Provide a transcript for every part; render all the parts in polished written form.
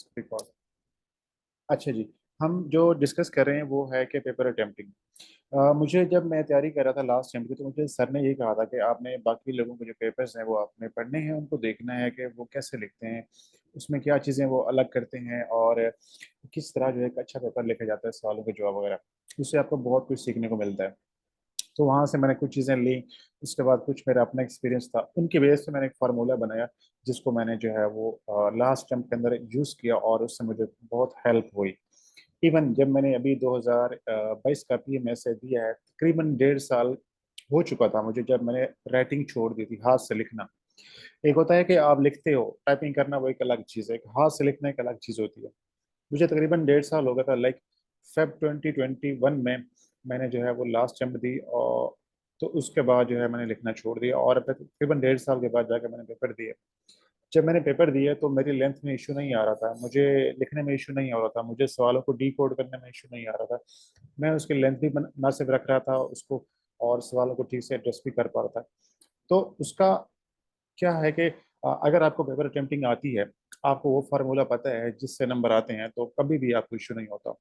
Record. अच्छा जी, हम जो डिस्कस कर रहे हैं वो है कि पेपर अटेम्प्टिंग। मुझे जब मैं तैयारी कर रहा था लास्ट टाइम की, तो मुझे सर ने ये कहा था कि आपने बाकी लोगों के जो पेपर्स हैं वो आपने पढ़ने हैं, उनको देखना है कि वो कैसे लिखते हैं, उसमें क्या चीज़ें वो अलग करते हैं और किस तरह जो है एक अच्छा पेपर लिखा जाता है, सवालों के जवाब वगैरह। उससे आपको बहुत कुछ सीखने को मिलता है। तो वहाँ से मैंने कुछ चीज़ें ली। उसके बाद कुछ मेरा अपना एक्सपीरियंस था, उनके बेस पे मैंने एक फार्मूला बनाया जिसको मैंने जो है वो लास्ट टर्म के अंदर यूज़ किया और उससे मुझे बहुत हेल्प हुई। इवन जब मैंने अभी 2022 का पीएमएसए दिया है, तकरीबन 1.5 साल हो चुका था मुझे जब मैंने राइटिंग छोड़ दी थी, हाथ से लिखना। एक होता है कि आप लिखते हो, टाइपिंग करना वो एक अलग चीज़ है, एक हाथ से लिखना एक अलग चीज़ होती है। मुझे तकरीबन 1.5 साल हो गया था, लाइक फेब 2021 में मैंने जो है वो लास्ट जंप दी, और तो उसके बाद जो है मैंने लिखना छोड़ दिया और फिर तकरीबन 1.5 साल के बाद जाकर मैंने पेपर दिए। जब मैंने पेपर दिए तो मेरी लेंथ में इशू नहीं आ रहा था, मुझे लिखने में इशू नहीं आ रहा था, मुझे सवालों को डी कोड करने में इशू नहीं आ रहा था। मैं उसकी लेंथ भी मुनासिब रख रहा था उसको, और सवालों को ठीक से एड्रेस भी कर पा रहा था। तो उसका क्या है कि अगर आपको पेपर अटेम्प्टिंग आती है, आपको वो फार्मूला पता है जिससे नंबर आते हैं, तो कभी भी आपको इशू नहीं होता।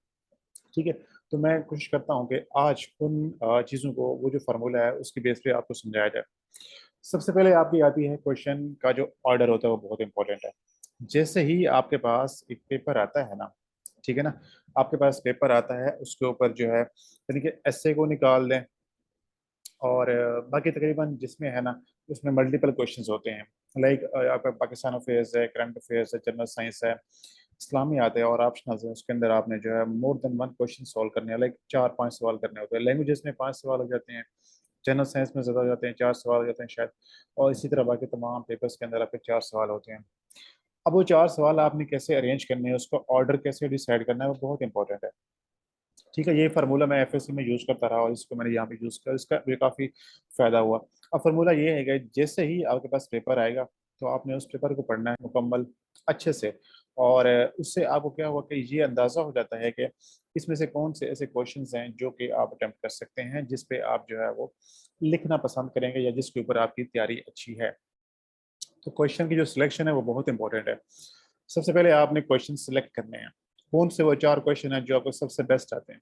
ठीक है। तो मैं कोशिश करता हूँ कि आज उन चीज़ों को, वो जो फार्मूला है उसकी बेस पे आपको समझाया जाए। सबसे पहले आपकी आती है क्वेश्चन का जो ऑर्डर होता है वो बहुत इंपॉर्टेंट है। जैसे ही आपके पास एक पेपर आता है ना, ठीक है ना, आपके पास पेपर आता है, उसके ऊपर जो है यानी कि एस्से को निकाल दें, और बाकी तकरीबन जिसमें है ना, उसमें मल्टीपल क्वेश्चंस होते हैं। लाइक आपका पाकिस्तान अफेयर्स है, करंट अफेयर्स है, जनरल साइंस है, इस्लामी आते हैं और ऑप्शनल्स है। उसके अंदर आपने जो है more than one question solve करने हैं, लाइक 4-5 सवाल करने होते हैं। लैंग्वेजेस में 5 सवाल हो जाते हैं, जनरल साइंस में ज़्यादा हो जाते हैं, 4 सवाल हो जाते हैं शायद, और इसी तरह बाकी तमाम पेपर्स के अंदर आपके 4 सवाल होते हैं। अब वो 4 सवाल आपने कैसे अरेंज करने हैं, उसका ऑर्डर कैसे डिसाइड करना है, वो बहुत इंपॉर्टेंट है। ठीक है, ये फार्मूला मैं एफएससी में यूज़ करता रहा और इसको मैंने यहाँ पे यूज़ किया, इसका मुझे काफ़ी फ़ायदा हुआ। अब फार्मूला ये है कि जैसे ही आपके पास पेपर आएगा, तो आपने उस पेपर को पढ़ना है मुकम्मल अच्छे से, और उससे आपको क्या हुआ कि ये अंदाज़ा हो जाता है कि इसमें से कौन से ऐसे क्वेश्चंस हैं जो कि आप अटेम्प्ट कर सकते हैं, जिस पे आप जो है वो लिखना पसंद करेंगे या जिसके ऊपर आपकी तैयारी अच्छी है। तो क्वेश्चन की जो सिलेक्शन है वो बहुत इंपॉर्टेंट है। सबसे पहले आपने क्वेश्चन सिलेक्ट करने हैं, कौन से वो 4 क्वेश्चन हैं जो आपको सबसे बेस्ट आते हैं।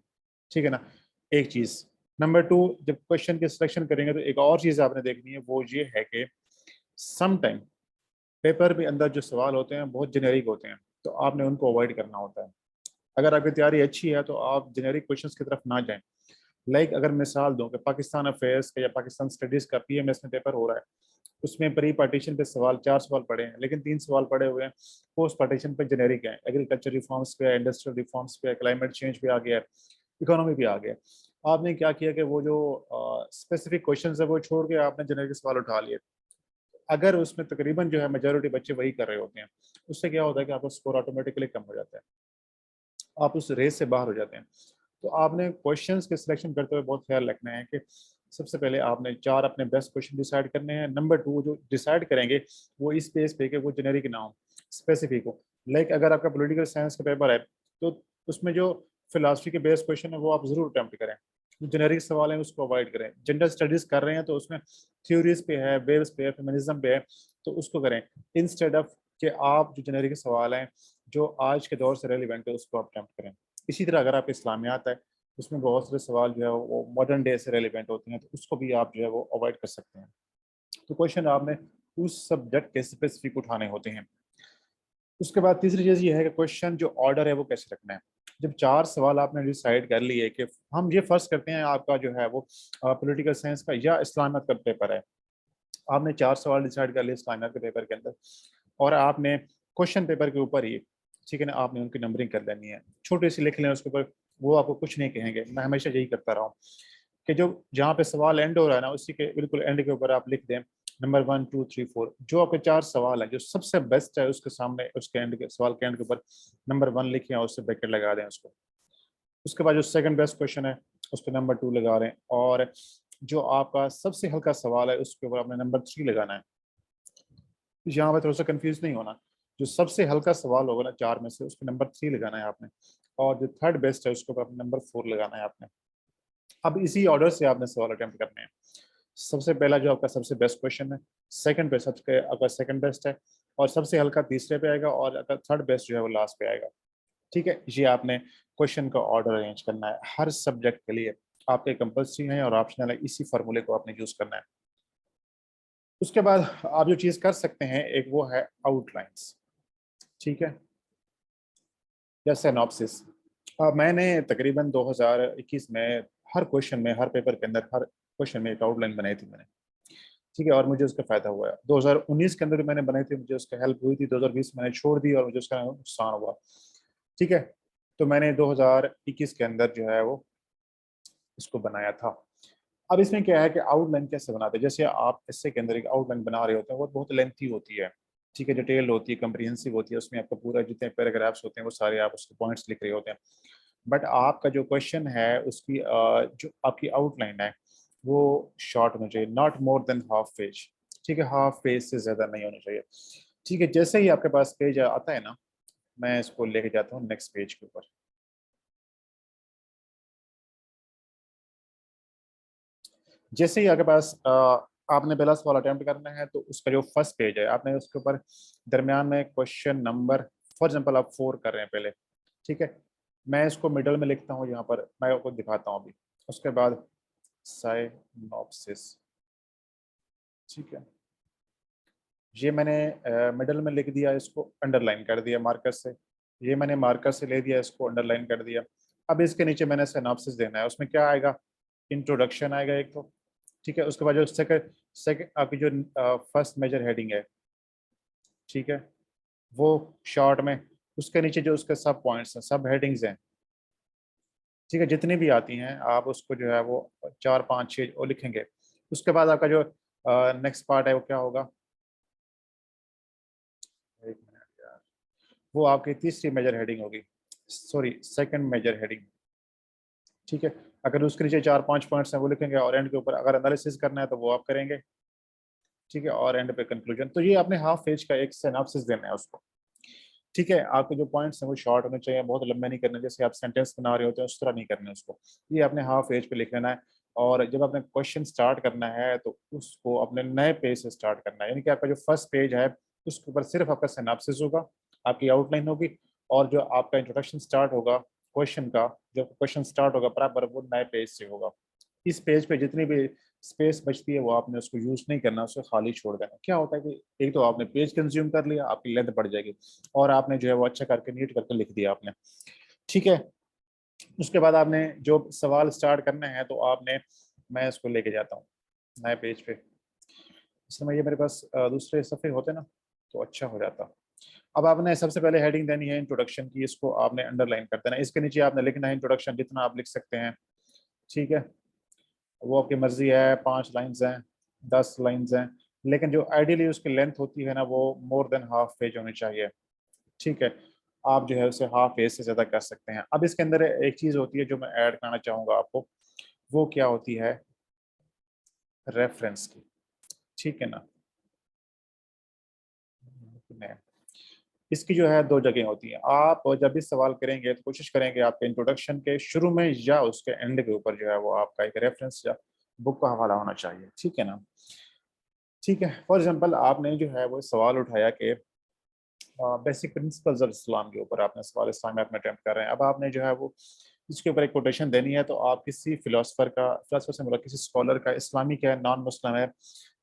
ठीक है ना, एक चीज़। नंबर 2, जब क्वेश्चन की सिलेक्शन करेंगे तो एक और चीज़ आपने देखनी है, वो ये है कि सम टाइम पेपर के अंदर जो सवाल होते हैं बहुत जेनेरिक होते हैं, तो आपने उनको अवॉइड करना होता है। अगर आपकी तैयारी अच्छी है तो आप जेनेरिक क्वेश्चंस की तरफ ना जाएं। लाइक अगर मिसाल दूं कि पाकिस्तान अफेयर्स का या पाकिस्तान स्टडीज़ का पीएमएस में पेपर हो रहा है, उसमें प्री पार्टीशन पे सवाल 4 सवाल पड़े हैं, लेकिन 3 सवाल पड़े हुए हैं पोस्ट पार्टीशन पे जेनेरिक है, एग्रीकल्चर रिफॉर्म्स पे, इंडस्ट्रियल रिफॉर्म्स पे, क्लाइमेट चेंज पे आ गया है, इकोनॉमी पे आ गया। आपने क्या किया कि वो जो स्पेसिफिक क्वेश्चन है वो छोड़ के आपने जेनेरिक सवाल उठा लिए। अगर उसमें तकरीबन जो है मेजोरिटी बच्चे वही कर रहे होते हैं, उससे क्या होता है कि आपका स्कोर ऑटोमेटिकली कम हो जाता है, आप उस रेस से बाहर हो जाते हैं। तो आपने क्वेश्चंस के सिलेक्शन करते हुए बहुत ख्याल रखना है कि सबसे पहले आपने 4 अपने बेस्ट क्वेश्चन डिसाइड करने हैं। नंबर 2 जो डिसाइड करेंगे वो इस बेस पे कि वो जेनेरिक ना हो, स्पेसिफिक हो। लाइक अगर आपका पॉलिटिकल साइंस का पेपर है, तो उसमें जो फिलासफी के बेस्ट क्वेश्चन है वो आप जरूर अटेम्प्ट करें। जो जेनेरिक सवाल है उसको अवॉइड करें। जनरल स्टडीज कर रहे हैं तो उसमें थ्योरीज पे है, वेव्स पे है, फेमिनिज्म पे है, तो उसको करें इंस्टेड ऑफ कि आप जो जेनेरिक सवाल हैं जो आज के दौर से रेलिवेंट है उसको आप अटेम्प्ट करें। इसी तरह अगर आप इस्लामियात है, उसमें बहुत सारे सवाल जो है वो मॉडर्न डे से रेलिवेंट होते हैं, तो उसको भी आप जो है वो अवॉइड कर सकते हैं। तो क्वेश्चन आपने उस सब्जेक्ट के स्पेसिफिक उठाने होते हैं। उसके बाद तीसरी चीज़ ये है कि क्वेश्चन जो ऑर्डर है वो कैसे रखना है। जब 4 सवाल आपने डिसाइड कर लिए कि हम ये फर्स्ट करते हैं, आपका जो है वो पॉलिटिकल साइंस का या इस्लामियत का पेपर है, आपने 4 सवाल डिसाइड कर लिए इस्लामियत के पेपर के अंदर, और आपने क्वेश्चन पेपर के ऊपर ही, ठीक है ना, आपने उनकी नंबरिंग कर लेनी है, छोटे से लिख लें उसके ऊपर, वो आपको कुछ नहीं कहेंगे। मैं हमेशा यही करता रहा हूँ कि जो जहाँ पे सवाल एंड हो रहा है ना, उसी के बिल्कुल एंड के ऊपर आप लिख दें नंबर 1 2 3 4। जो आपके 4 सवाल है जो सबसे बेस्ट है उसके सामने, उसके एंड के सवाल के एंड के ऊपर नंबर 1 लिखें और उससे ब्रैकेट लगा दें उसको। उसके बाद जो सेकंड बेस्ट क्वेश्चन है उस पर नंबर 2 लगा रहे हैं, और जो आपका सबसे हल्का सवाल है उसके ऊपर आपने नंबर 3 लगाना है। यहाँ पे थोड़ा सा कंफ्यूज नहीं होना। जो सबसे हल्का सवाल होगा ना 4 में से, उस पर नंबर 3 लगाना है आपने, और जो थर्ड बेस्ट है उसके ऊपर आपने नंबर 4 लगाना है आपने। अब इसी ऑर्डर से आपने सवाल अटेम्प्ट करने हैं। सबसे पहला जो आपका सबसे बेस्ट क्वेश्चन है, सेकंड पे सबसे आपका सेकंड बेस्ट है, और सबसे हल्का तीसरे पे आएगा, और अगर थर्ड बेस्ट जो है वो लास्ट पे आएगा। ठीक है, ये आपने क्वेश्चन का ऑर्डर अरेंज करना है हर सब्जेक्ट के लिए। आपके कंपल्सरी है और ऑप्शनल है, इसी फार्मूले को आपने यूज करना है। उसके बाद आप जो चीज कर सकते हैं, एक वो है आउटलाइंस। ठीक है, या सिनॉप्सिस। मैंने तकरीबन 2021 में हर क्वेश्चन में, हर पेपर के अंदर, हर क्वेश्चन में एक आउटलाइन बनाई थी मैंने। ठीक है, और मुझे उसका फायदा हुआ है। 2019 के अंदर मैंने बनाई थी, मुझे उसका हेल्प हुई थी। 2020 मैंने छोड़ दी और मुझे उसका नुकसान हुआ। ठीक है, तो मैंने 2021 के अंदर जो है वो इसको बनाया था। अब इसमें क्या है कि आउटलाइन कैसे बनाते हैं, जैसे आप इससे के अंदर एक आउटलाइन बना रहे होते हैं, वो बहुत लेंथी होती है। ठीक है, डिटेल होती है, कंप्रीहेंसिव होती है, उसमें आपका पूरा जितने पैराग्राफ्स होते हैं वो सारे आप उसके पॉइंट्स लिख रहे होते हैं। बट आपका जो क्वेश्चन है उसकी जो आपकी आउटलाइन है वो शॉर्ट होनी चाहिए, not more than half page. ठीक है, हाफ पेज से ज़्यादा नहीं होना चाहिए। ठीक है, जैसे ही आपके पास पेज आता है ना, मैं इसको लेके जाता हूँ नेक्स्ट पेज के ऊपर। जैसे ही आपके पास आपने पहला सवाल अटेम्प्ट करना है, तो उसका जो फर्स्ट पेज है आपने उसके ऊपर दरमियान में क्वेश्चन नंबर, फॉर एग्जांपल आप 4 कर रहे हैं पहले। ठीक है, मैं इसको मिडल में लिखता हूँ, यहाँ पर मैं आपको दिखाता हूँ अभी। उसके बाद साइनॉप्सिस। ठीक है, ये मैंने मिडल में लिख दिया, इसको अंडरलाइन कर दिया मार्कर से। ये मैंने मार्कर से ले दिया, इसको अंडरलाइन कर दिया। अब इसके नीचे मैंने सिनॉप्सिस देना है, उसमें क्या आएगा, इंट्रोडक्शन आएगा एक तो। ठीक है, उसके बाद जो सेकंड सेकंड आपकी जो फर्स्ट मेजर हेडिंग है, ठीक है, वो शॉर्ट में। उसके नीचे जो उसके सब पॉइंट्स हैं, सब हेडिंग्स हैं, ठीक है, जितनी भी आती हैं आप उसको जो है वो 4 5 6 वो लिखेंगे। उसके बाद आपका जो नेक्स्ट पार्ट है वो क्या होगा, एक मिनट यार, वो आपकी तीसरी मेजर हेडिंग होगी, सॉरी सेकंड मेजर हेडिंग। ठीक है, अगर उसके नीचे 4 5 पॉइंट्स हैं वो लिखेंगे, और एंड के ऊपर अगर एनालिसिस करना है तो वो आप करेंगे। ठीक है, और एंड पे कंक्लूजन। तो ये आपने हाफ पेज का एक सिनॉप्सिस देना है उसको। ठीक है, आपके जो पॉइंट्स हैं वो शॉर्ट होने चाहिए, बहुत लंबे नहीं करने, जैसे आप सेंटेंस बना रहे होते हैं उस तरह नहीं करने उसको। ये आपने हाफ पेज पे लिख लेना है। और जब आपने क्वेश्चन स्टार्ट करना है तो उसको अपने नए पेज से स्टार्ट करना है, यानी कि आपका जो फर्स्ट पेज है उसके ऊपर सिर्फ आपका सिनॉप्सिस होगा, आपकी आउटलाइन होगी, और जो आपका इंट्रोडक्शन स्टार्ट होगा क्वेश्चन का, जो क्वेश्चन स्टार्ट होगा बराबर वो नए पेज से होगा। इस पेज पे जितनी भी स्पेस बचती है वो आपने उसको यूज नहीं करना, उसको खाली छोड़ देना। क्या होता है कि एक तो आपने पेज कंज्यूम कर लिया, आपकी लेंथ बढ़ जाएगी, और आपने जो है वो अच्छा करके नीट करके लिख दिया आपने। ठीक है, उसके बाद आपने जो सवाल स्टार्ट करना है तो आपने, मैं इसको लेके जाता हूँ नए पेज पे। इस समय ये मेरे पास दूसरे सफ़े होते ना तो अच्छा हो जाता। अब आपने सबसे पहले हेडिंग देनी है इंट्रोडक्शन की, इसको आपने अंडरलाइन कर देना। इसके नीचे आपने लिखना है इंट्रोडक्शन, जितना आप लिख सकते हैं। ठीक है, वो आपकी मर्जी है, 5 लाइन्स हैं, 10 लाइन्स हैं, लेकिन जो आइडियली उसकी लेंथ होती है ना वो मोर देन हाफ पेज होनी चाहिए। ठीक है, आप जो है उसे हाफ पेज से ज़्यादा कर सकते हैं। अब इसके अंदर एक चीज़ होती है जो मैं ऐड करना चाहूँगा आपको, वो क्या होती है, रेफरेंस की। ठीक है ना, इसकी जो है 2 जगह होती हैं। आप जब भी सवाल करेंगे तो कोशिश करेंगे आपके इंट्रोडक्शन के शुरू में या उसके एंड के ऊपर जो है वो आपका एक रेफरेंस या बुक का हवाला होना चाहिए। ठीक है ना। ठीक है, फॉर एग्जांपल आपने जो है वो सवाल उठाया कि बेसिक प्रिंसिपल्स ऑफ इस्लाम के ऊपर आपने सवाल इस्लाम में अपने अटेम्प्ट कर रहे हैं। अब आपने जो है वो इसके ऊपर एक कोटेशन देनी है, तो आप किसी फिलोसफर से मतलब किसी स्कॉलर का, इस्लामिक है नॉन मुस्लिम है,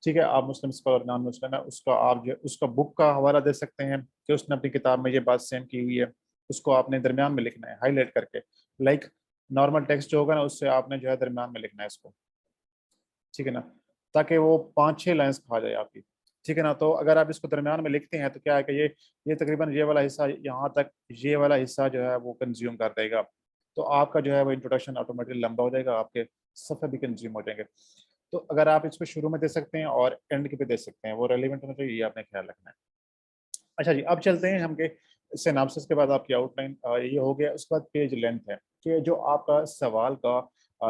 ठीक है, आप मुस्लिम स्कॉलर नॉन मुस्लिम है, उसका आप जो उसका बुक का हवाला दे सकते हैं कि उसने अपनी किताब में ये बात सेम की हुई है। उसको आपने दरमियान में लिखना है हाईलाइट करके, लाइक नॉर्मल टेक्स्ट जो होगा ना उससे आपने जो है दरमियान में लिखना है इसको। ठीक है ना, ताकि वो 5 6 लाइन्स खा जाए आपकी। ठीक है ना, तो अगर आप इसको दरमियान में लिखते हैं तो क्या है कि ये तकरीबन ये वाला हिस्सा, यहाँ तक ये वाला हिस्सा जो है वो कंज्यूम कर देगा। तो आपका जो है वो इंट्रोडक्शन ऑटोमेटिकली लंबा हो जाएगा, आपके सफ़े भी कंज्यूम हो जाएंगे। तो अगर आप इसको शुरू में दे सकते हैं और एंड के पे दे सकते हैं, वो रेलिवेंट होना चाहिए, ये आपने ख्याल रखना है। अच्छा जी, अब चलते हैं हम के सिनॉप्सिस के बाद आपकी आउटलाइन ये हो गया। उसके बाद पेज लेंथ है कि जो आपका सवाल का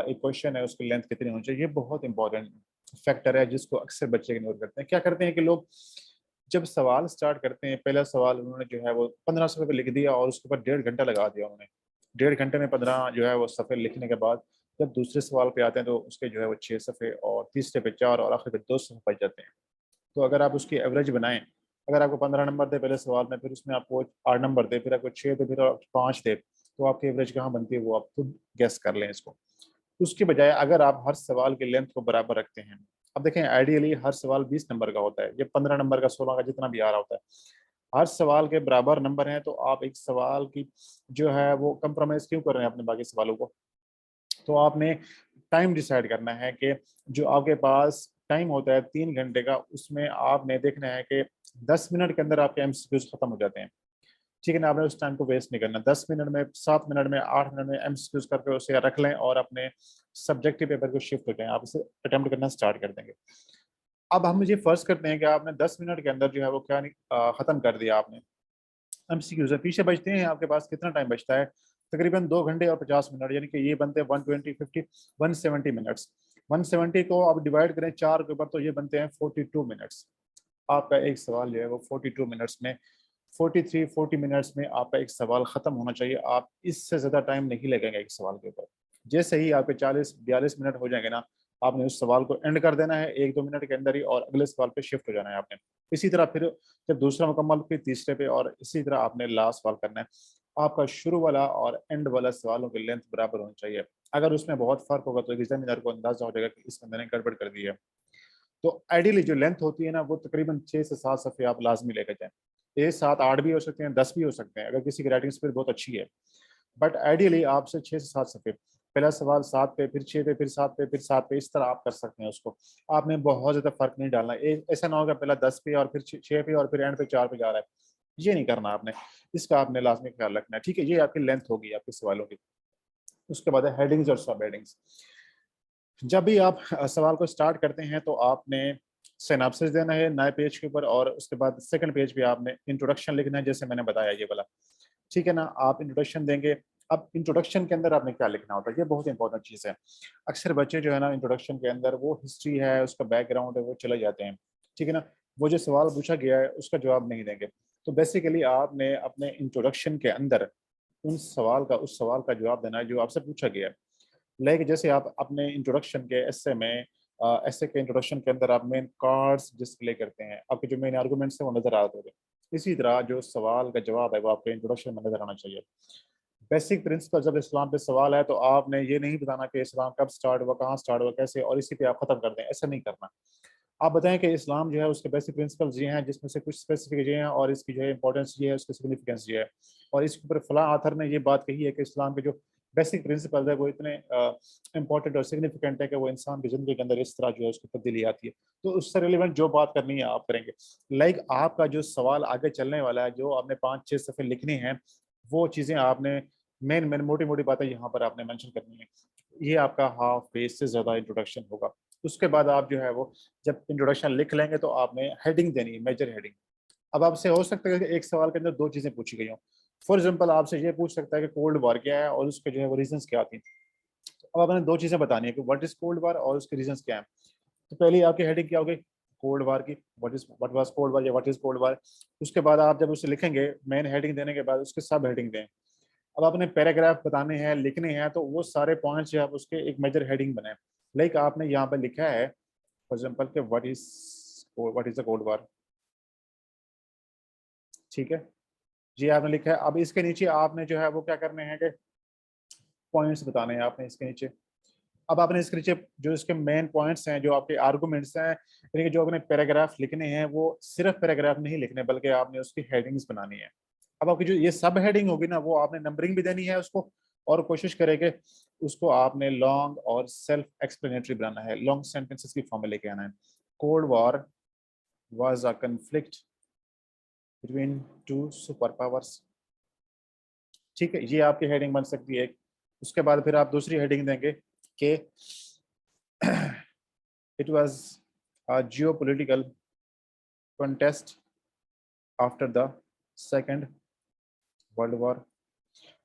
एक क्वेश्चन है उसकी लेंथ कितनी होनी चाहिए। ये बहुत इंपॉर्टेंट फैक्टर है जिसको अक्सर बच्चे इग्नोर करते हैं। क्या करते हैं कि लोग जब सवाल स्टार्ट करते हैं, पहला सवाल उन्होंने जो है वो 15 सफ़े पे लिख दिया और उसके ऊपर 1.5 घंटा लगा दिया उन्होंने। 1.5 घंटे में 15 जो है वो सफ़े लिखने के बाद जब दूसरे सवाल पे आते हैं तो उसके जो है वो 6 सफ़े, और तीसरे पे 4, और आखिर पे 2 सफ़े बच जाते हैं। तो अगर आप उसकी एवरेज बनाएं अगर आपको 15 नंबर दे पहले सवाल में, फिर उसमें आपको 8 नंबर दे, फिर आपको 6 दे, फिर आपको 5 दे, तो आपकी एवरेज कहाँ बनती है वो आप खुद गेस कर लें इसको। उसके बजाय अगर आप हर सवाल की लेंथ को बराबर रखते हैं, अब देखें आइडियली हर सवाल 20 नंबर का होता है, ये 15 नंबर का, 16 का, जितना भी आ रहा होता है, हर सवाल के बराबर नंबर हैं, तो आप एक सवाल की जो है वो कंप्रोमाइज क्यों कर रहे हैं अपने बाकी सवालों को। तो आपने टाइम डिसाइड करना है कि जो आपके पास टाइम होता है 3 घंटे का, उसमें आपने देखना है कि 10 मिनट के अंदर आपके एमसीक्यूज खत्म हो जाते हैं। ठीक है ना, आपने उस टाइम को वेस्ट नहीं करना, 10 मिनट में, 7 मिनट में, 8 मिनट में एमसीक्यूज करके उसे रख लें और अपने सब्जेक्टिव पेपर को शिफ्ट हो जाएं, आप इसे अटेम्प्ट करना स्टार्ट कर देंगे। अब हम ये फर्ज करते हैं कि आपने 10 मिनट के अंदर जो है वो क्या नहीं खत्म कर दिया आपने एमसीक्यू से। पीछे बचते हैं आपके पास कितना टाइम बचता है, तकरीबन 2 घंटे और 50 मिनट, यानी कि ये बनते हैं 120, 50, 170 मिनट्स। 170 को आप डिवाइड करें 4 के ऊपर, तो ये बनते हैं 42 मिनट्स। आपका एक सवाल जो है वो 42 मिनट्स में, 40 मिनट्स में आपका एक सवाल खत्म होना चाहिए। आप इससे ज्यादा टाइम नहीं लगेंगे एक सवाल के ऊपर। जैसे ही आपके 40-42 मिनट हो जाएंगे ना, आपने उस सवाल को एंड कर देना है 1-2 मिनट के अंदर ही, और अगले सवाल पे शिफ्ट हो जाना है आपने। इसी तरह फिर जब दूसरा मुकम्मल, फिर तीसरे पे, और इसी तरह आपने लास्ट सवाल करना है। आपका शुरू वाला और एंड वाला सवालों की लेंथ बराबर होनी चाहिए। अगर उसमें बहुत फर्क होगा तो एग्जामिनर को अंदाजा हो जाएगा कि इस बंदे ने गड़बड़ कर दी है। तो आइडियली जो लेंथ होती है ना, वो तकरीबन 6 से 7 सफ़े आप लाजमी लेकर जाएं। ये 7-8 भी हो सकते हैं, 10 भी हो सकते हैं, अगर किसी की राइटिंग स्पीड बहुत अच्छी है। बट आइडियली आपसे 6 से 7 सफ़े, पहला सवाल 7 पे, फिर 6 पे, फिर 7 पे, फिर 7 पे, इस तरह आप कर सकते हैं उसको। आपने बहुत ज़्यादा फर्क नहीं डालना, ऐसा ना होगा पहला 10 पे और फिर 6 पे और फिर एंड पे 4 पे जा रहा है, ये नहीं करना आपने। इसका आपने लाजमी ख्याल रखना है, ठीक है। ये आपकी लेंथ होगी आपके सवालों की। उसके बाद है हेडिंग्स और सब हेडिंग्स। जब भी आप सवाल को स्टार्ट करते हैं तो आपने सिनॉप्सिस देना है नए पेज के ऊपर, और उसके बाद सेकंड पेज पे आपने इंट्रोडक्शन लिखना है, जैसे मैंने बताया ये वाला। ठीक है ना, आप इंट्रोडक्शन देंगे। अब इंट्रोडक्शन के अंदर आपने क्या लिखना होता है, ये बहुत इंपॉर्टेंट चीज़ है। अक्सर बच्चे जो है ना, इंट्रोडक्शन के अंदर वो हिस्ट्री है, उसका बैकग्राउंड है, वो चले जाते हैं। ठीक है ना, वो जो सवाल पूछा गया है उसका जवाब नहीं देंगे। तो बेसिकली आपने अपने इंट्रोडक्शन के अंदर उस सवाल का जवाब देना है जो आपसे पूछा गया है। लाइक जैसे आप अपने इंट्रोडक्शन के एसे में, एसे के इंट्रोडक्शन के अंदर आप मेन कार्ड्स डिस्प्ले करते हैं, आपके जो मेन आर्गूमेंट्स हैं वो नजर आते हैं। इसी तरह जो सवाल का जवाब है वो आपके इंट्रोडक्शन में नजर आना चाहिए। बेसिक प्रिंसिपल, जब इस्लाम पे सवाल है तो आपने ये नहीं बताना कि इस्लाम कब स्टार्ट हुआ, कहाँ स्टार्ट हुआ, कैसे, और इसी पे आप खत्म कर दें, ऐसा नहीं करना। आप बताएं कि इस्लाम जो है उसके बेसिक प्रिंसिपल्स ये हैं, जिसमें से कुछ स्पेसिफिक ये हैं, और इसकी जो है इंपॉर्टेंस ये है, उसकी सिग्निफिकेंस ये है, और इसके ऊपर फलां आथर ने ये बात कही है कि इस्लाम के जो बेसिक प्रिंसिपल्स है वो इतने इंपॉर्टेंट और सिग्निफिकेंट है कि वो इंसान की जिंदगी के अंदर इस तरह जो है उसकी तब्दीली आती है। तो उससे रिलेवेंट जो बात करनी है आप करेंगे। लाइक आपका जो सवाल आगे चलने वाला है, जो आपने 5-6 सफ़े लिखने हैं, वो चीज़ें आपने मेन मेन मोटी मोटी बातें यहाँ पर आपने मेंशन करनी है। ये आपका हाफ पेज से ज़्यादा इंट्रोडक्शन होगा। उसके बाद आप जो है वो जब इंट्रोडक्शन लिख लेंगे तो आपने हेडिंग देनी है, मेजर हेडिंग। अब आपसे हो सकता है कि एक सवाल के अंदर दो चीज़ें पूछी गई हों। फॉर एग्जाम्पल आपसे ये पूछ सकता है कि कोल्ड वॉर क्या है और उसके जो है वो रीजंस क्या थी। अब आपने दो चीज़ें बतानी है कि व्हाट इज कोल्ड वॉर और उसके रीजंस क्या हैं। तो पहले आपकी हेडिंग क्या होगी, कोल्ड वार की, व्हाट वाज कोल्ड वार या व्हाट इज कोल्ड वार। उसके बाद आप जब उसे लिखेंगे मेन हेडिंग देने के बाद उसके सब हेडिंग दें। अब आपने पैराग्राफ बताने हैं, लिखने हैं, तो वो सारे पॉइंट्स जो है उसके एक मेजर हेडिंग बनाए। लाइक आपने यहाँ पर लिखा है फॉर एग्जाम्पल कि what is the cold war. ठीक है, जी आपने लिखा है। अब इसके नीचे आपने जो है वो क्या करने हैं कि पॉइंट्स बताने हैं आपने इसके नीचे। अब आपने इसके नीचे जो इसके मेन पॉइंट्स हैं, जो आपके आर्गुमेंट्स हैं, यानी कि जो आपने पैराग्राफ लिखने हैं, वो सिर्फ पैराग्राफ नहीं लिखने बल्कि आपने उसकी हेडिंग्स बनानी है। अब आपकी जो ये सब हेडिंग होगी ना, वो आपने नंबरिंग भी देनी है उसको, और कोशिश करें कि उसको आपने लॉन्ग और सेल्फ एक्सप्लेनेटरी बनाना है, लॉन्ग सेंटेंसेस की फॉर्म में लेके आना है। Cold war was a conflict between two super powers. ठीक है, ये आपकी हेडिंग बन सकती है एक। उसके बाद फिर आप दूसरी हेडिंग देंगे कि it was a geopolitical contest after the second world war.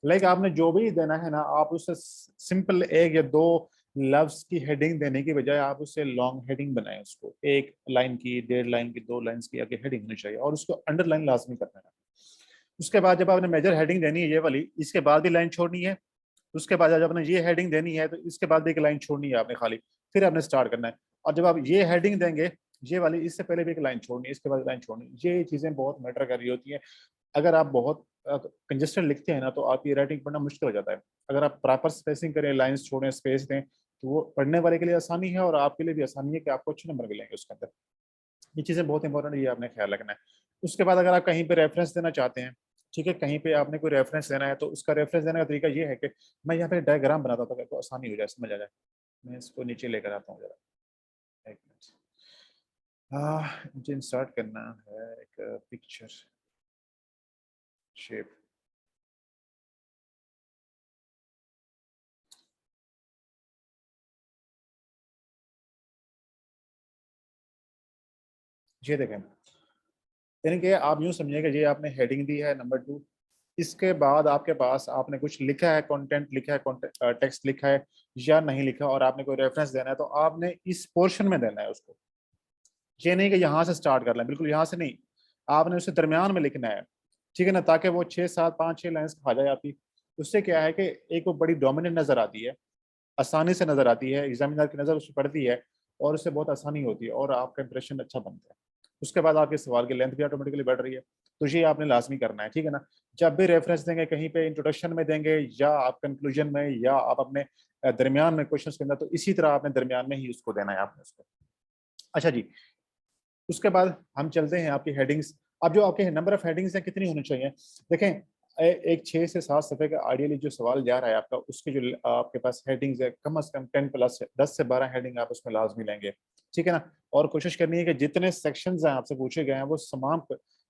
Like आपने जो भी देना है ना, आप उससे सिंपल एक या दो लफ्ज की हेडिंग देने की बजाय आप उससे लॉन्ग हेडिंग बनाएं। उसको 1 लाइन की, 1.5 लाइन की, 2 लाइन्स की आपकी हेडिंग होनी चाहिए, और उसको अंडरलाइन लाजमी करना है। उसके बाद जब आपने मेजर हेडिंग देनी है ये वाली, इसके बाद भी लाइन छोड़नी है। उसके बाद जब आपने ये हेडिंग देनी है तो इसके बाद भी एक लाइन छोड़नी है आपने खाली, फिर आपने स्टार्ट करना है। और जब आप ये हेडिंग देंगे ये वाली इससे पहले भी एक लाइन छोड़नी, इसके बाद लाइन छोड़नी, ये चीज़ें बहुत मैटर कर रही होती हैं। अगर आप बहुत कंजेस्टेड लिखते हैं ना तो आपकी राइटिंग पढ़ना मुश्किल हो जाता है। अगर आप प्रॉपर स्पेसिंग करें, लाइंस छोड़ें, स्पेस दें, तो वो पढ़ने वाले के लिए आसानी है और आपके लिए भी आसानी है कि आपको अच्छे नंबर मिलेंगे उसके अंदर। ये चीज़ें बहुत इंपॉर्टेंट है, ये आपने ख्याल रखना है। उसके बाद अगर आप कहीं पे रेफरेंस देना चाहते हैं, ठीक है, कहीं पे आपने कोई रेफरेंस देना है, तो उसका रेफरेंस देने का तरीका ये है कि मैं यहाँ पे डायग्राम बनाता हूँ ताकि आसानी हो जाए, समझ आ जाए। मैं इसको नीचे लेकर आता हूँ जरा, एक मिनट। मुझे इंसर्ट करना है एक पिक्चर शेप। ये देखें, यानी कि आप यूँ समझिए कि ये आपने हेडिंग दी है नंबर 2, इसके बाद आपके पास आपने कुछ लिखा है, कंटेंट लिखा है, टेक्स्ट लिखा है या नहीं लिखा, और आपने कोई रेफरेंस देना है, तो आपने इस पोर्शन में देना है उसको। ये नहीं कि यहाँ से स्टार्ट कर लें, बिल्कुल यहाँ से नहीं, आपने उससे दरमियान में लिखना है, ठीक है ना, ताकि वो 6 7 5 6 लाइन्स खा जाए आपकी। उससे क्या है कि एक वो बड़ी डोमिनेंट नजर आती है, आसानी से नजर आती है, एग्जामिनर की नज़र उस पर पड़ती है, और उससे बहुत आसानी होती है और आपका इंप्रेशन अच्छा बनता है। उसके बाद आपके सवाल की लेंथ भी ऑटोमेटिकली बढ़ रही है। तो ये आपने लाजमी करना है, ठीक है ना। जब भी रेफरेंस देंगे, कहीं पे इंट्रोडक्शन में देंगे या आप कंक्लूजन में या आप अपने दरमियान में क्वेश्चन के अंदर, तो इसी तरह आपने दरमियान में ही उसको देना है आपने उसको। अच्छा जी, उसके बाद हम चलते हैं आपकी हेडिंग्स। अब जो आपके नंबर ऑफ हेडिंग्स हैं कितनी होनी चाहिए, देखें, एक 6 से 7 सफ़े का आइडियली जो सवाल जा रहा है आपका, उसके जो आपके पास हेडिंग्स है, कम से कम 10 प्लस 10 से 12 हेडिंग आप उसमें लाजमी लेंगे, ठीक है ना। और कोशिश करनी है कि जितने सेक्शंस हैं आपसे पूछे गए हैं वो तमाम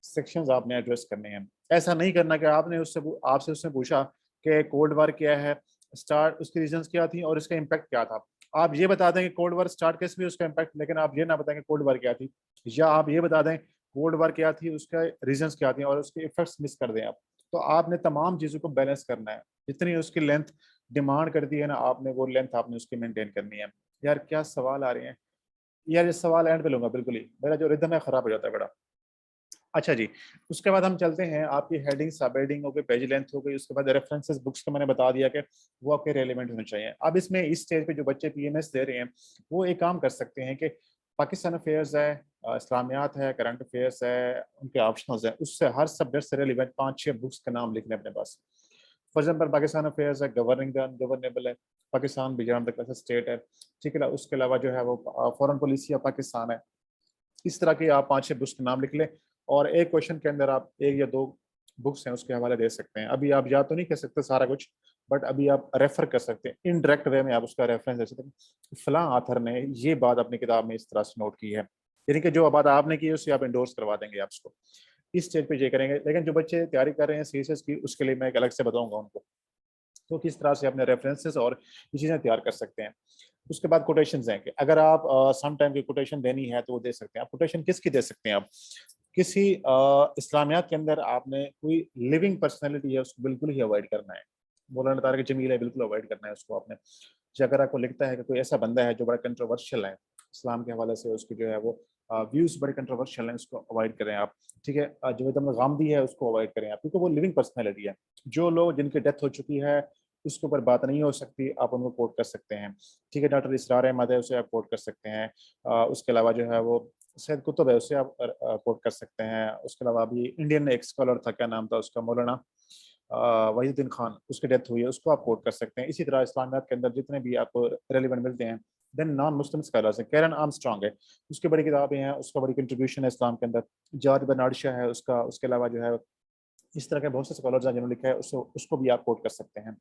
सेक्शंस आपने एड्रेस करने हैं। ऐसा नहीं करना कि आपने आपसे उसने पूछा कि कोल्ड वार क्या है, स्टार्ट उसकी रीजंस क्या थी और इसका इम्पैक्ट क्या था। आप ये बता दें कि कोल्ड वार स्टार्ट कैसे हुई, उसका इम्पैक्ट, लेकिन आप ये ना बताएं कि कोल्ड वार क्या थी, या आप ये बता दें कोल्ड वार क्या थी, उसका रीजंस क्या थी और उसके इफेक्ट्स मिस कर दें आप। तो आपने तमाम चीज़ों को बैलेंस करना है, जितनी उसकी लेंथ डिमांड करती है ना, आपने वो लेंथ आपने उसकी मेंटेन करनी है। यार क्या सवाल आ रहे हैं यार, ये सवाल एंड पे लूंगा, बिल्कुल ही मेरा जो रिदम है खराब हो जाता है बड़ा। अच्छा जी, उसके बाद हम चलते हैं, आपकी हेडिंग सब हेडिंग हो गई, पेज लेंथ हो गई, उसके बाद रेफरेंसेस बुक्स का मैंने बता दिया कि वो आपके रेलिवेंट होने चाहिए। अब इसमें इस स्टेज पे जो बच्चे पीएमएस दे रहे हैं, वो एक काम कर सकते हैं कि पाकिस्तान अफेयर्स है, इस्लामियात है, करंट अफेयर्स है, उनके ऑप्शनल्स है, उससे हर सब्जेक्ट से रेलिवेंट 5 6 बुक्स का नाम लिखने अपने पास। फॉर एग्जाम्पल पाकिस्तान अफेयर्स है, गवर्निंग द अनगवर्नेबल है, Pakistan beyond the class state है, ठीक है ना। उसके अलावा जो है वो फॉरेन पॉलिसी ऑफ पाकिस्तान है। इस तरह के आप 5 6 बुक्स के नाम लिख लें, और एक क्वेश्चन के अंदर आप 1 या 2 बुक्स हैं उसके हवाले दे सकते हैं। अभी आप या तो नहीं कह सकते सारा कुछ, बट अभी आप रेफर कर सकते हैं, इनडायरेक्ट वे में आप उसका रेफरेंस दे सकते हैं, फलां आथर ने ये बात अपनी किताब में इस तरह से नोट की है, यानी कि जो बात आपने की है उससे आप इंडोर्स करवा देंगे आप उसको। इस स्टेज पे ये करेंगे। लेकिन जो बच्चे तैयारी कर रहे हैं सीएसएस की, उसके लिए मैं एक अलग से बताऊंगा उनको, तो किस तरह से अपने रेफरेंसेस और ये चीज़ें तैयार कर सकते हैं। उसके बाद कोटेशंस हैं कि अगर आप सम टाइम की कोटेशन देनी है तो वो दे सकते हैं। आप कोटेशन किसकी दे सकते हैं, आप किसी इस्लामियात के अंदर आपने कोई लिविंग पर्सनैलिटी है उसको बिल्कुल ही अवॉइड करना है। मौलाना तारिक जमील है, बिल्कुल अवॉइड करना है उसको आपने। जो अगर आपको लिखता है कि कोई ऐसा बंदा है जो बड़ा कंट्रोवर्शियल है इस्लाम के हवाले से, उसकी जो है वो व्यूज बड़े कंट्रोवर्शियल हैं, उसको अवॉइड करें आप, ठीक है। जावेद अहमद गामदी है, उसको अवॉइड करें आप, क्योंकि वो लिविंग पर्सनैलिटी है। जो लोग जिनकी डेथ हो चुकी है उसके ऊपर बात नहीं हो सकती, आप उनको कोट कर सकते हैं, ठीक है। डॉक्टर इसरार अहमद है, उसे आप कोट कर सकते हैं। उसके अलावा जो है वो सैयद कुतुब है, उससे आप कोट कर सकते हैं। उसके अलावा अभी इंडियन एक स्कॉलर था, क्या नाम था उसका, मौलाना वहीदुद्दीन खान, उसकी डेथ हुई है, उसको आप कोट कर सकते हैं। इसी तरह इस्लामियात के अंदर जितने भी आपको रेलिवेंट मिलते हैं। देन नॉन मुस्लिम स्कॉलर्स हैं, कैरन आर्मस्ट्रांग है, उसकी बड़ी किताबें हैं, उसका बड़ी कंट्रीब्यूशन है इस्लाम के अंदर। जॉर्ज बर्नार्ड शा है उसका, उसके अलावा जो है इस तरह के बहुत से स्कॉलर्स हैं जिन्होंने लिखा है, उसको उसको भी आप कोट कर सकते हैं,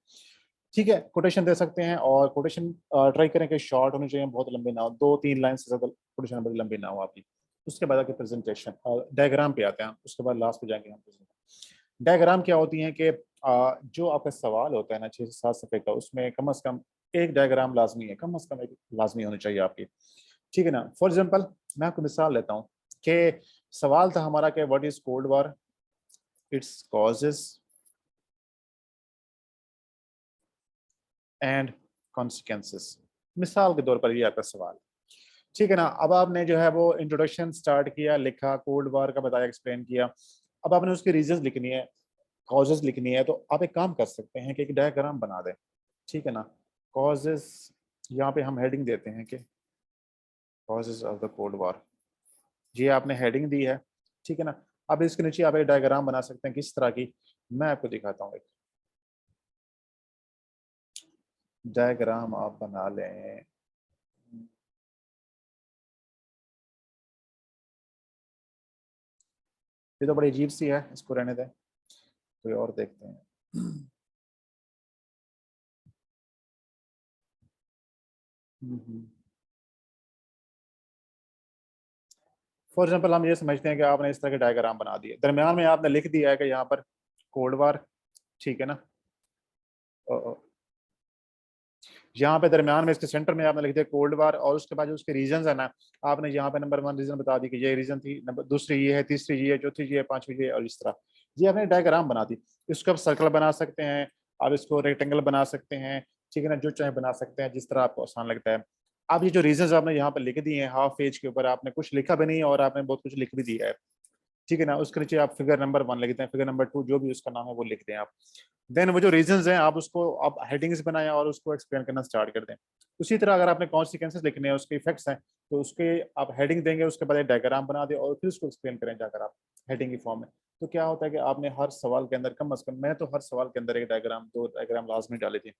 ठीक है। कोटेशन दे सकते हैं, और कोटेशन ट्राई करें कि शॉर्ट होनी चाहिए, बहुत लंबी ना हो, 2 3 लाइन से ज्यादा कोटेशन बड़ी लंबी ना हो आपकी। उसके बाद आके प्रेजेंटेशन और डायग्राम पे आते हैं, उसके बाद लास्ट पे जाएंगे हम। डायग्राम क्या होती हैं कि जो आपका सवाल होता है ना 6 से 7 सफ़े का, उसमें कम से कम एक डायग्राम लाजमी है, कम से कम एक लाजमी होनी चाहिए आपकी, ठीक है ना। फॉर एग्जाम्पल मैं आपको मिसाल लेता हूँ कि सवाल था हमारा कि what is cold war, its causes and consequences, मिसाल के तौर पर ये आपका सवाल, ठीक है ना। अब आपने जो है वो इंट्रोडक्शन स्टार्ट किया, लिखा, कोल्ड वॉर का बताया, एक्सप्लेन किया। अब आपने उसकी रीजंस लिखनी है, कॉजेज लिखनी है, तो आप एक काम कर सकते हैं कि एक डायग्राम बना दें, ठीक है ना। कॉजेज, यहाँ पे हम हेडिंग देते हैं कि causes of the cold war, ये आपने हेडिंग दी है, ठीक है ना। अब इसके नीचे आप एक डायग्राम बना सकते हैं, किस तरह की, मैं आपको दिखाता हूँ। एक डायग्राम आप बना लें। ये तो बड़ी अजीब सी है, इसको रहने दें, कोई और देखते हैं। फॉर एग्जाम्पल हम ये समझते हैं कि आपने इस तरह के डायग्राम बना दिए, दरमियान में आपने लिख दिया है कि यहाँ पर कोल्ड वार, ठीक है ना। यहाँ पे दरमियान में इसके सेंटर में आपने लिख दिया कोल्ड वार, और उसके बाद जो उसके रीजन है ना, आपने यहाँ पे नंबर 1 रीजन बता दी कि ये रीजन थी, नंबर दूसरी ये है, तीसरी ये है, चौथी ये है, पांचवी ये है, और इस तरह ये आपने डायग्राम बना दी। इसको आप सर्कल बना सकते हैं, आप इसको रेक्टेंगल बना सकते हैं, ठीक है ना, जो चाहे बना सकते हैं जिस तरह आपको आसान लगता है। आप ये जो रीजन आपने यहाँ पर लिख दिए हैं हाफ पेज के ऊपर, आपने कुछ लिखा भी नहीं और आपने बहुत कुछ लिख भी दिया है, ठीक है ना। उसके नीचे आप फिगर नंबर 1 लिखते हैं, फिगर नंबर 2 जो भी उसका नाम है वो लिख दें आप। देन वो जो रीजंस हैं आप उसको आप हेडिंग्स बनाएं और उसको एक्सप्लेन करना स्टार्ट कर दें। उसी तरह अगर आपने कॉन्सिक्वेंसेस लिखने हैं, उसके इफेक्ट्स हैं, तो उसके आप हेडिंग देंगे, उसके बाद एक डायग्राम बना दें और फिर उसको एक्सप्लेन करें जाकर आप हेडिंग की फॉर्म में। तो क्या होता है कि आपने हर सवाल के अंदर कम अज कम, मैं तो हर सवाल के अंदर एक डायग्राम, 2 डायग्राम लाजमी डाले थे।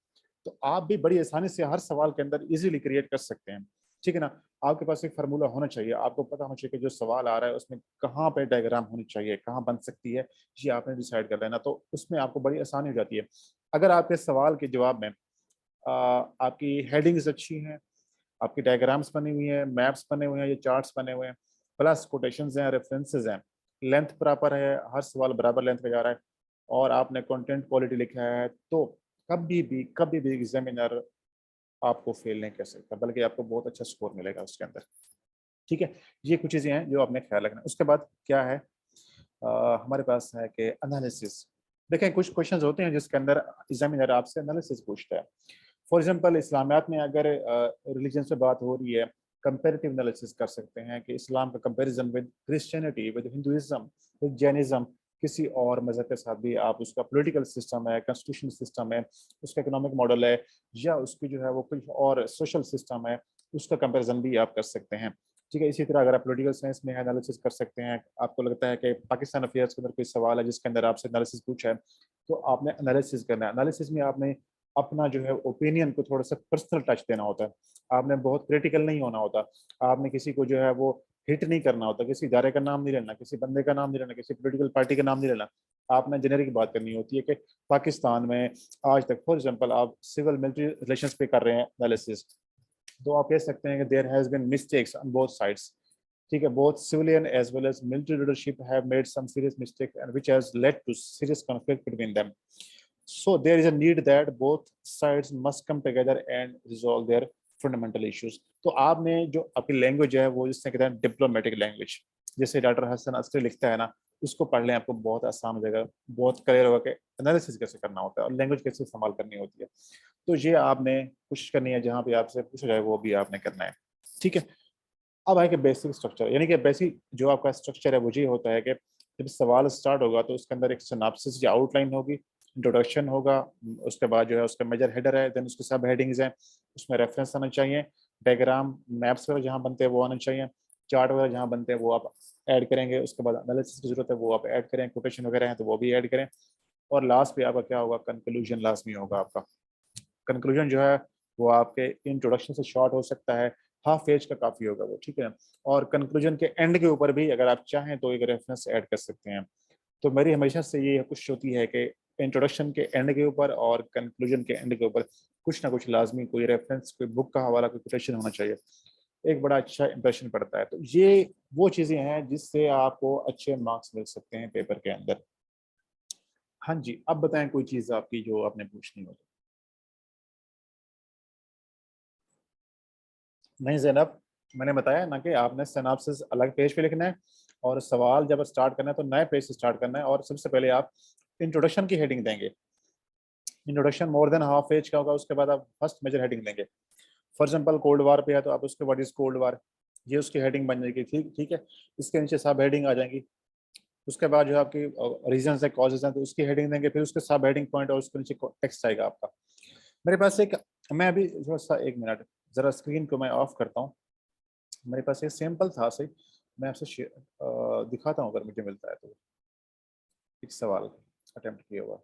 तो आप भी बड़ी आसानी से हर सवाल के अंदर इजीली क्रिएट कर सकते हैं, ठीक है ना। आपके पास एक फार्मूला होना चाहिए, आपको पता होना चाहिए कि जो सवाल आ रहा है उसमें कहाँ पे डायग्राम होनी चाहिए, कहाँ बन सकती है, ये आपने डिसाइड कर लेना, तो उसमें आपको बड़ी आसानी हो जाती है। अगर आपके सवाल के जवाब में आपकी हेडिंग्स अच्छी हैं, आपकी डायग्राम्स बनी हुई हैं, मैप्स बने हुए हैं, ये चार्ट्स बने हुए हैं, प्लस कोटेशंस हैं, रेफरेंसेस हैं, लेंथ प्रॉपर है, हर सवाल बराबर लेंथ का जा रहा है, और आपने कंटेंट क्वालिटी लिखा है, तो कभी भी एग्जामिनर आपको फेल नहीं कर सकता, बल्कि आपको बहुत अच्छा स्कोर मिलेगा उसके अंदर, ठीक है। ये कुछ चीज़ें हैं जो आपने ख्याल रखना। उसके बाद क्या है, हमारे पास है कि एनालिसिस। देखें कुछ क्वेश्चंस होते हैं जिसके अंदर एग्जामिनर आपसे एनालिसिस पूछता है। फॉर एग्जांपल इस्लामियात में अगर रिलीजन से बात हो रही है, कंपेरेटिव एनालिसिस कर सकते हैं कि इस्लाम का comparison with Christianity, with Hinduism, with Jainism, किसी और मजहब के साथ भी आप उसका पॉलिटिकल सिस्टम है, कॉन्स्टिट्यूशन सिस्टम है, उसका इकोनॉमिक मॉडल है, या उसकी जो है वो कुछ और सोशल सिस्टम है, उसका कंपैरिजन भी आप कर सकते हैं, ठीक है। इसी तरह अगर आप पॉलिटिकल साइंस में एनालिसिस कर सकते हैं, आपको लगता है कि पाकिस्तान अफेयर्स के अंदर कोई सवाल है जिसके अंदर आपसे एनालिसिस पूछा है, तो आपने एनालिसिस करना है। एनालिसिस में आपने अपना जो है ओपिनियन को थोड़ा सा पर्सनल टच देना होता है, आपने बहुत क्रिटिकल नहीं होना होता, आपने किसी को जो है वो हिट नहीं करना होता, किसी इदारे का नाम नहीं लेना, किसी बंदे का नाम नहीं लेना, किसी पोलिटिकल पार्टी का नाम नहीं लेना। आपने जेनेरिक बात करनी होती है कि पाकिस्तान में आज तक, फॉर एग्जाम्पल आप सिविल मिलिट्री रिलेशन पे कर रहे हैं एनालिसिस, तो आप कह सकते हैं कि there has been mistakes on both sides, ठीक है, both civilian as well as military leadership have made some serious mistakes and which has led to serious conflict between them, so there is a need that both sides must come together and resolve their fundamental issues। तो आपने जो आपकी language है वो जिससे कहते हैं diplomatic language, जैसे डॉक्टर हसन अस्करी लिखता है ना, उसको पढ़ लें, आपको बहुत आसान हो जाएगा, बहुत क्लियर होगा कि एनालिसिस कैसे करना होता है और लैंग्वेज कैसे इस्तेमाल करनी होती है। तो ये आपने कोशिश करनी है, जहाँ भी आपसे पूछा जाए वो भी आपने करना है, ठीक है। अब है कि बेसिक स्ट्रक्चर, यानी कि बेसिक जो आपका स्ट्रक्चर है वो ये होता है कि जब सवाल स्टार्ट होगा तो उसके अंदर एक सिनॉप्सिस या आउटलाइन होगी, इंट्रोडक्शन होगा, उसके बाद जो है उसका मेजर हेडर है, देन उसके सब हेडिंग्स हैं, उसमें रेफरेंस आना चाहिए, डायग्राम मैप्स वगैरह जहाँ बनते हैं वो आना चाहिए, चार्ट वगैरह जहाँ बनते हैं वो आप ऐड करेंगे, उसके बाद एनालिसिस की जरूरत है वो आप ऐड करें, कोटेशन वगैरह हैं तो वो भी ऐड करें, और लास्ट पे आपका क्या होगा, कंक्लूजन लाजमी होगा आपका। कंक्लूजन जो है वो आपके इंट्रोडक्शन से शॉर्ट हो सकता है, हाफ पेज का काफ़ी होगा वो, ठीक है। और कंक्लूजन के एंड के ऊपर भी अगर आप चाहें तो एक रेफरेंस ऐड कर सकते हैं। तो मेरी हमेशा से ये कोशिश होती है कि इंट्रोडक्शन के एंड के ऊपर और कंक्लूजन के एंड के ऊपर कुछ ना कुछ लाजमी कोई रेफरेंस, कोई बुक का हवाला, कोई कोटेशन होना चाहिए, एक बड़ा अच्छा इंप्रेशन पड़ता है। तो ये वो चीज़ें हैं जिससे आपको अच्छे मार्क्स मिल सकते हैं पेपर के अंदर। हाँ जी, अब बताएं कोई चीज़ आपकी जो आपने पूछनी हो। नहीं जैनब, मैंने बताया ना कि आपने सिनॉप्सिस अलग पेज पे लिखना है, और सवाल जब स्टार्ट करना है तो नए पेज से स्टार्ट करना है, और सबसे पहले आप इंट्रोडक्शन की हेडिंग देंगे। Introduction more than half page का होगा, उसके बाद आप फर्स्ट मेजर हेडिंग देंगे। फॉर एग्जांपल कोल्ड वार पे है तो आप उसके व्हाट इज कोल्ड वार, ये उसकी हेडिंग बन जाएगी, ठीक ठीक है। इसके नीचे सब हेडिंग आ जाएंगी। उसके बाद जो आपकी रीजन है, कॉजेज हैं, तो उसकी हेडिंग देंगे, फिर उसके सब हेडिंग पॉइंट और उसके नीचे टेक्स्ट आएगा आपका। मेरे पास एक, मैं अभी थोड़ा सा 1 मिनट जरा स्क्रीन को मैं ऑफ करता हूँ। मेरे पास एक सैंपल था सही, मैं आपसे दिखाता हूँ अगर मुझे मिलता है तो, एक सवाल अटेम्प्ट किया हुआ।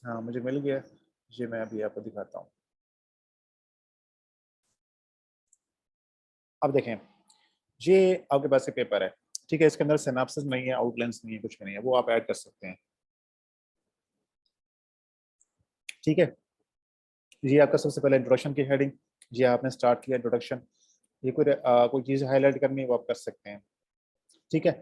हाँ मुझे मिल गया, ये मैं अभी आपको दिखाता हूँ। अब देखें, ये आपके पास एक पेपर है, ठीक है, इसके अंदर सिनॉप्सिस नहीं है, आउटलाइंस नहीं है, कुछ भी नहीं है, वो आप ऐड कर सकते हैं। ठीक है, ये आपका सबसे पहले इंट्रोडक्शन की हेडिंग, ये आपने स्टार्ट किया इंट्रोडक्शन, ये कोई चीज़ हाईलाइट करनी है वो आप कर सकते हैं। ठीक है,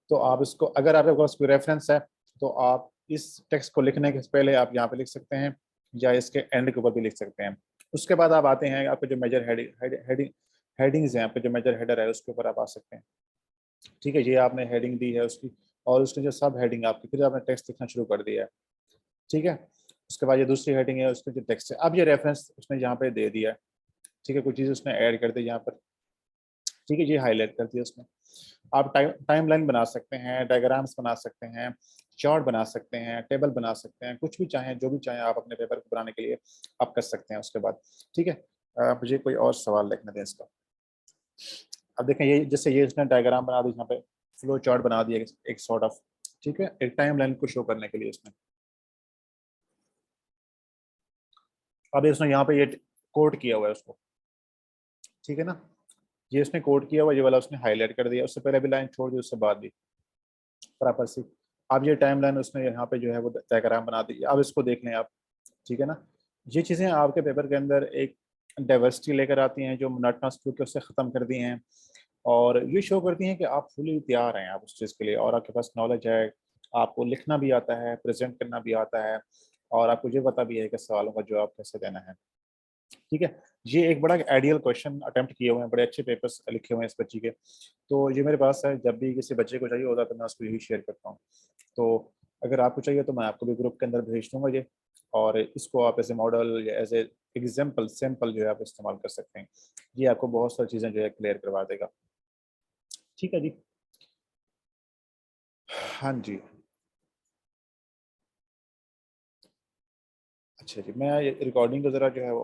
तो आप इसको, अगर आपके पास कोई रेफरेंस है तो आप इस टेक्स्ट को लिखने के पहले आप यहाँ पे लिख सकते हैं, या इसके एंड के ऊपर भी लिख सकते हैं। उसके बाद आप आते हैं, आपके जो मेजर हेडिंग्स हैं, आपके जो मेजर हेडर है उसके ऊपर आप आ सकते हैं। ठीक है, ये आपने हेडिंग दी है उसकी, और उसने जो सब हेडिंग आपकी, फिर आपने टेक्स्ट लिखना शुरू कर दिया है। ठीक है, उसके बाद ये दूसरी हेडिंग है, उसके जो टेक्स्ट है, अब ये रेफरेंस उसने यहाँ पे दे दिया है। ठीक है, कुछ चीज़ उसने ऐड कर दी यहाँ पर। ठीक है, ये हाईलाइट कर दिया उसने। आप टाइमलाइन बना सकते हैं, डायग्राम्स बना सकते हैं, चार्ट बना सकते हैं, टेबल बना सकते हैं, कुछ भी चाहें, जो भी चाहें आप अपने पेपर को बनाने के लिए आप कर सकते हैं उसके बाद। ठीक है, मुझे कोई और सवाल देखने दें इसका। अब देखें, ये जैसे ये इसने डायग्राम बना दी यहाँ पे, फ्लो चार्ट बना दिया एक सॉर्ट ऑफ। ठीक है, एक टाइमलाइन को शो करने के लिए इसने। अब इसने यहाँ पे ये कोड किया हुआ है उसको। ठीक है ना, ये उसने कोड किया हुआ, ये वाला उसने हाईलाइट कर दिया, उससे पहले भी लाइन छोड़ दी, उससे बाद भी बराबर सी। अब ये टाइमलाइन उसने यहाँ पे जो है वो डायग्राम बना दी, अब इसको देख लें आप। ठीक है ना, ये चीज़ें आपके पेपर के अंदर एक डाइवर्सिटी लेकर आती हैं, जो मोनोटोनस के उससे ख़त्म कर दी हैं, और ये शो करती हैं कि आप फुली तैयार हैं आप उस चीज़ के लिए, और आपके पास नॉलेज है, आपको लिखना भी आता है, प्रेजेंट करना भी आता है, और आपको ये पता भी है कि सवालों का जवाब कैसे देना है। ठीक है, ये एक बड़ा आइडियल क्वेश्चन अटेम्प्ट किए हुए हैं, बड़े अच्छे पेपर्स लिखे हुए हैं इस बच्ची के। तो ये मेरे पास है, जब भी किसी बच्चे को चाहिए होता है तो मैं उसको यही शेयर करता हूँ। तो अगर आपको चाहिए तो मैं आपको भी ग्रुप के अंदर भेज दूंगा ये, और इसको आप एज ए मॉडल या एज ए एग्जाम्पल सैम्पल जो है आप इस्तेमाल कर सकते हैं। ये आपको बहुत सारी चीज़ें जो है क्लियर करवा देगा। ठीक है जी। हाँ जी। अच्छा जी, मैं रिकॉर्डिंग को ज़रा जो है वो